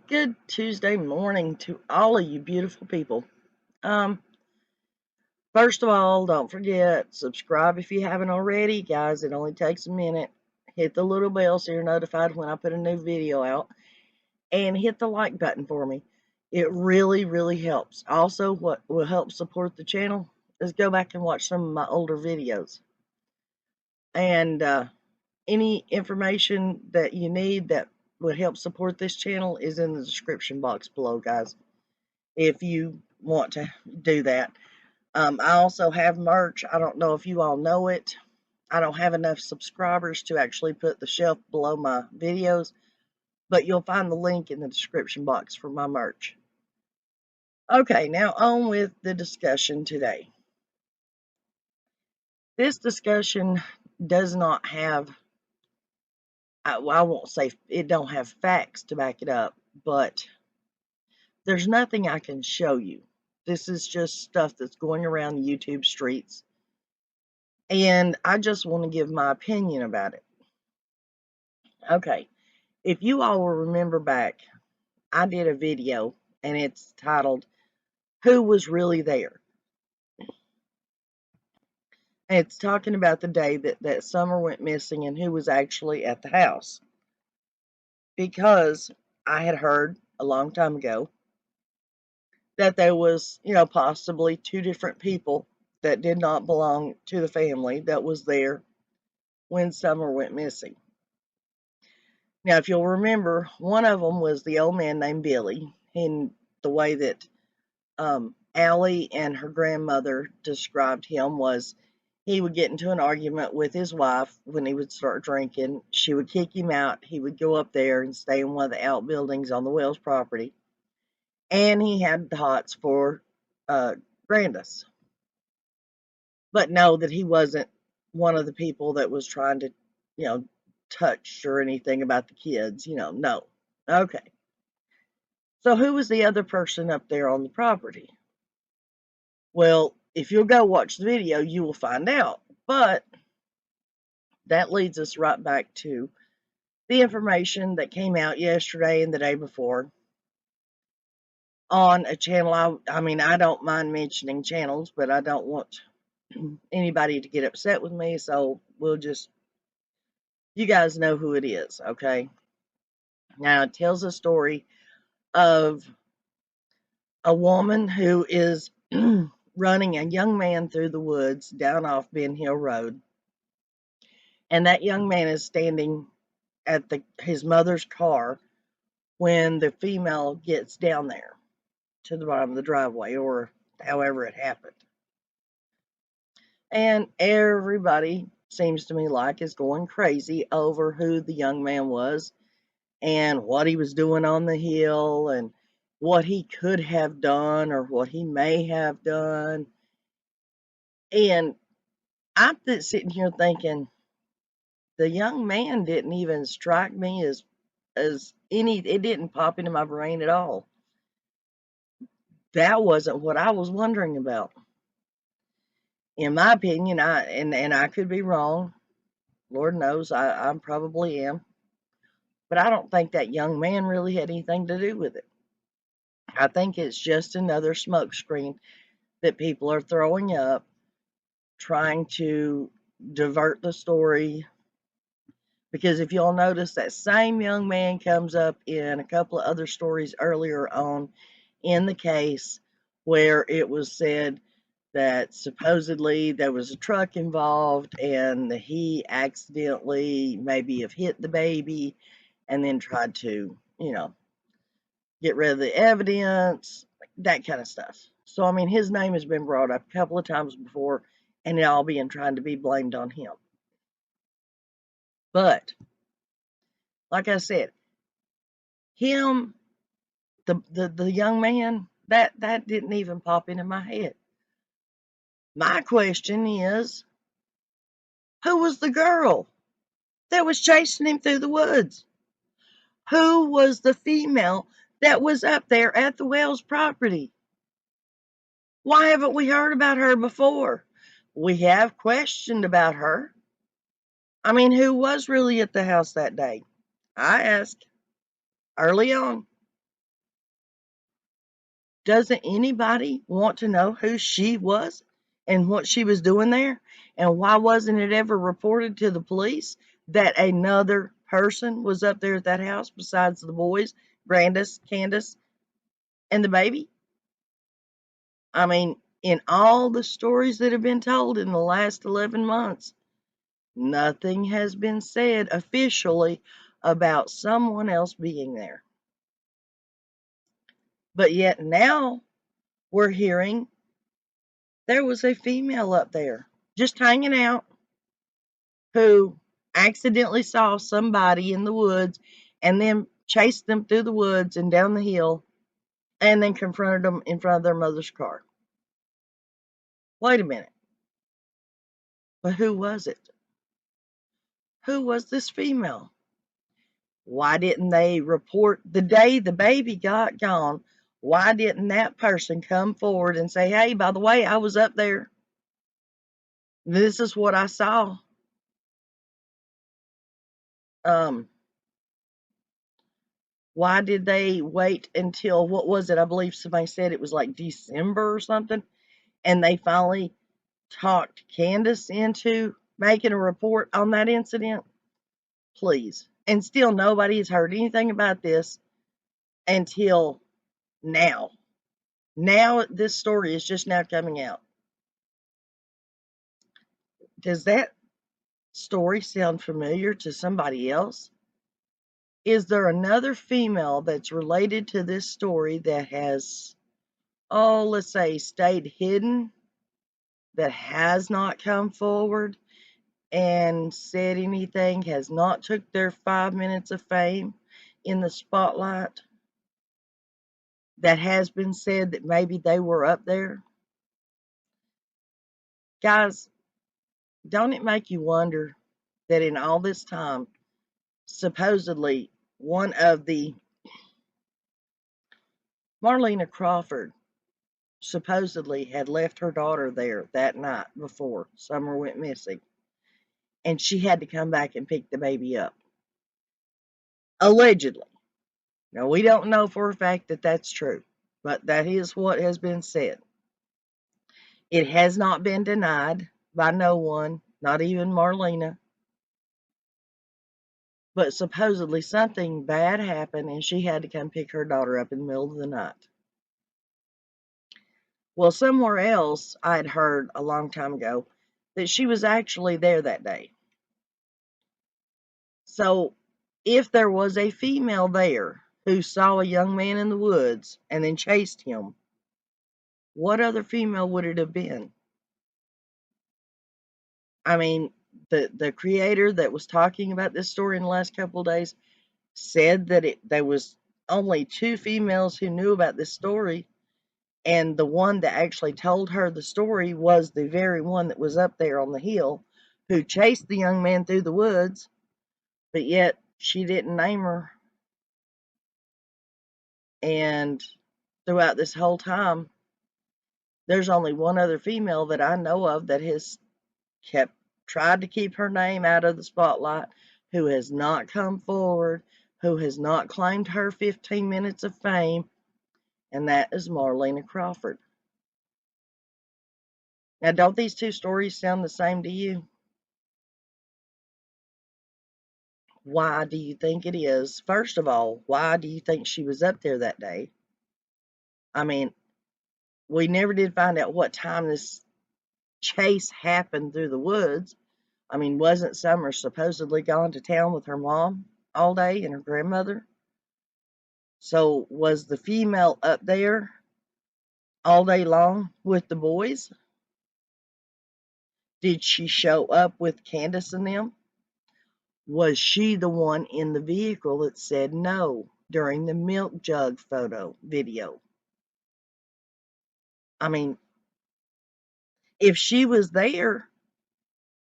Good Tuesday morning to all of you beautiful people. Um, First of all, don't forget, subscribe if you haven't already, guys. It only takes a minute. Hit the little bell so you're notified when I put a new video out. And hit the like button for me. It really, really helps. Also, what will help support the channel is go back and watch some of my older videos. And any information that you need that would help support this channel is in the description box below, guys, if you want to do that. I also have merch. I don't know if you all know it. I don't have enough subscribers to actually put the shelf below my videos, but you'll find the link in the description box for my merch. Okay, now on with the discussion today. This discussion does not have, I won't say it don't have facts to back it up, but there's nothing I can show you. This is just stuff that's going around the YouTube streets. And I just want to give my opinion about it. Okay, if you all will remember back, I did a video and it's titled, Who Was Really There? And it's talking about the day that Summer went missing and who was actually at the house. Because I had heard a long time ago that there was, possibly two different people that did not belong to the family that was there when Summer went missing. Now, if you'll remember, one of them was the old man named Billy, and the way that Allie and her grandmother described him was he would get into an argument with his wife when he would start drinking. She would kick him out. He would go up there and stay in one of the outbuildings on the Wells property. And he had the hots for Grandis. But know that he wasn't one of the people that was trying to, touch or anything about the kids, no. Okay. So who was the other person up there on the property? Well, if you'll go watch the video, you will find out. But that leads us right back to the information that came out yesterday and the day before on a channel. I don't mind mentioning channels, but I don't want anybody to get upset with me. So you guys know who it is, okay? Now, it tells a story of a woman who is running a young man through the woods down off Benhillrd. And that young man is standing at his mother's car when the female gets down there to the bottom of the driveway, or however it happened. And everybody, seems to me like, is going crazy over who the young man was and what he was doing on the hill and what he could have done or what he may have done. And I'm sitting here thinking, the young man didn't even strike me as it didn't pop into my brain at all. That wasn't what I was wondering about. In my opinion, I could be wrong. Lord knows I probably am. But I don't think that young man really had anything to do with it. I think it's just another smokescreen that people are throwing up, trying to divert the story. Because if you'll notice, that same young man comes up in a couple of other stories earlier on in the case where it was said that supposedly there was a truck involved and he accidentally maybe have hit the baby and then tried to, get rid of the evidence, that kind of stuff. So, his name has been brought up a couple of times before, and it all being trying to be blamed on him. But, like I said, him, the young man, that didn't even pop into my head. My question is, who was the girl that was chasing him through the woods? Who was the female that was up there at the Wells property? Why haven't we heard about her before? We have questioned about her. Who was really at the house that day? I asked early on. Doesn't anybody want to know who she was and what she was doing there? And why wasn't it ever reported to the police that another person was up there at that house besides the boys, Brandis, Candace, and the baby? I mean, in all the stories that have been told in the last 11 months, nothing has been said officially about someone else being there. But yet now we're hearing there was a female up there just hanging out who accidentally saw somebody in the woods and then chased them through the woods and down the hill and then confronted them in front of their mother's car. Wait a minute. But who was it? Who was this female? Why didn't they report the day the baby got gone? Why didn't that person come forward and say, hey, by the way, I was up there. This is what I saw. Why did they wait until, what was it? I believe somebody said it was like December or something. And they finally talked Candace into making a report on that incident. Please. And still nobody has heard anything about this until now. Now this story is just now coming out. Does that story sound familiar to somebody else? Is there another female that's related to this story that has, let's say, stayed hidden, that has not come forward and said anything, has not took their 5 minutes of fame in the spotlight, that has been said that maybe they were up there? Guys, don't it make you wonder that in all this time, supposedly one of the Marlena Crawford supposedly had left her daughter there that night before Summer went missing, and she had to come back and pick the baby up. Allegedly. Now, we don't know for a fact that that's true, but that is what has been said. It has not been denied by no one, not even Marlena. But supposedly something bad happened and she had to come pick her daughter up in the middle of the night. Well, somewhere else I had heard a long time ago that she was actually there that day. So if there was a female there who saw a young man in the woods and then chased him, what other female would it have been? I mean, the creator that was talking about this story in the last couple of days said that there was only 2 females who knew about this story, and the one that actually told her the story was the very one that was up there on the hill who chased the young man through the woods, but yet she didn't name her. And throughout this whole time, there's only one other female that I know of that has tried to keep her name out of the spotlight, who has not come forward, who has not claimed her 15 minutes of fame, and that is Marlena Crawford. Now, don't these 2 stories sound the same to you? Why do you think it is? First of all, why do you think she was up there that day? I mean, we never did find out what time this chase happened through the woods. I mean, wasn't Summer supposedly gone to town with her mom all day and her grandmother? So was the female up there all day long with the boys? Did she show up with Candace and them? Was she the one in the vehicle that said no during the milk jug video? I mean, if she was there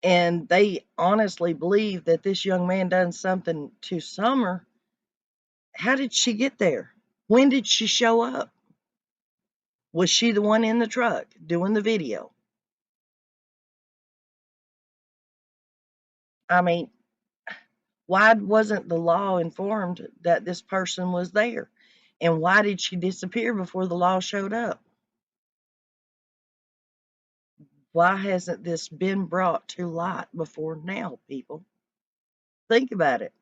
and they honestly believe that this young man done something to Summer, how did she get there? When did she show up? Was she the one in the truck doing the video? I mean, why wasn't the law informed that this person was there? And why did she disappear before the law showed up? Why hasn't this been brought to light before now, people? Think about it.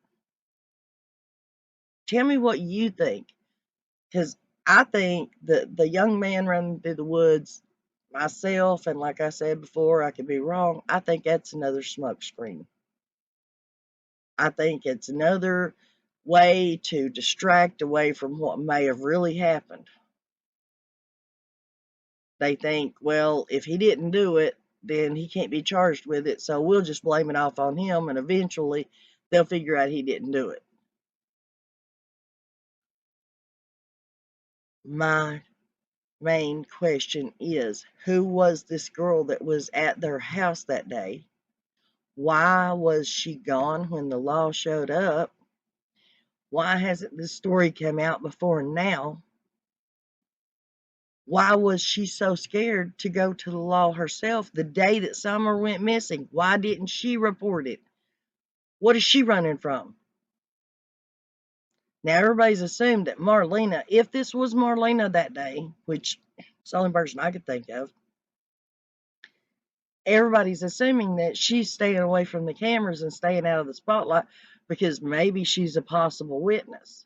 Tell me what you think. Because I think that the young man running through the woods, myself, and like I said before, I could be wrong, I think that's another smokescreen. I think it's another way to distract away from what may have really happened. They think, well, if he didn't do it, then he can't be charged with it, so we'll just blame it off on him, and eventually they'll figure out he didn't do it. My main question is, who was this girl that was at their house that day? Why was she gone when the law showed up? Why hasn't this story come out before now? Why was she so scared to go to the law herself the day that Summer went missing? Why didn't she report it? What is she running from? Now, everybody's assumed that Marlena, if this was Marlena that day, which is the only person I could think of, everybody's assuming that she's staying away from the cameras and staying out of the spotlight because maybe she's a possible witness.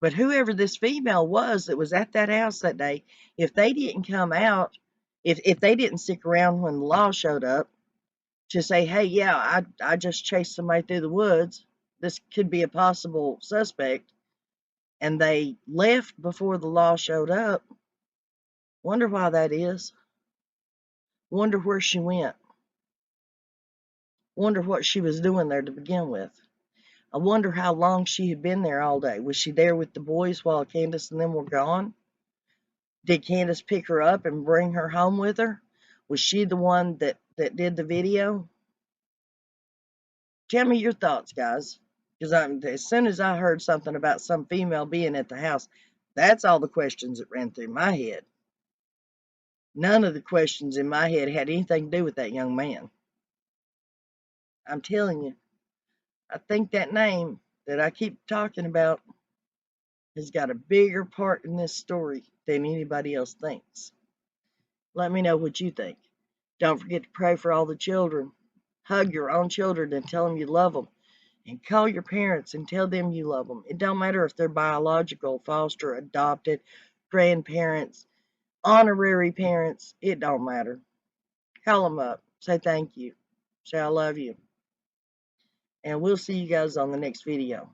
But whoever this female was that was at that house that day, if they didn't come out, if they didn't stick around when the law showed up to say, hey, yeah, I just chased somebody through the woods, this could be a possible suspect, and they left before the law showed up, wonder why that is. Wonder where she went. Wonder what she was doing there to begin with. I wonder how long she had been there all day. Was she there with the boys while Candace and them were gone? Did Candace pick her up and bring her home with her? Was she the one that did the video? Tell me your thoughts, guys. Because as soon as I heard something about some female being at the house, that's all the questions that ran through my head. None of the questions in my head had anything to do with that young man. I'm telling you, I think that name that I keep talking about has got a bigger part in this story than anybody else thinks. Let me know what you think. Don't forget to pray for all the children. Hug your own children and tell them you love them. And call your parents and tell them you love them. It don't matter if they're biological, foster, adopted, grandparents, honorary parents. It don't matter. Call them up. Say thank you. Say I love you. And we'll see you guys on the next video.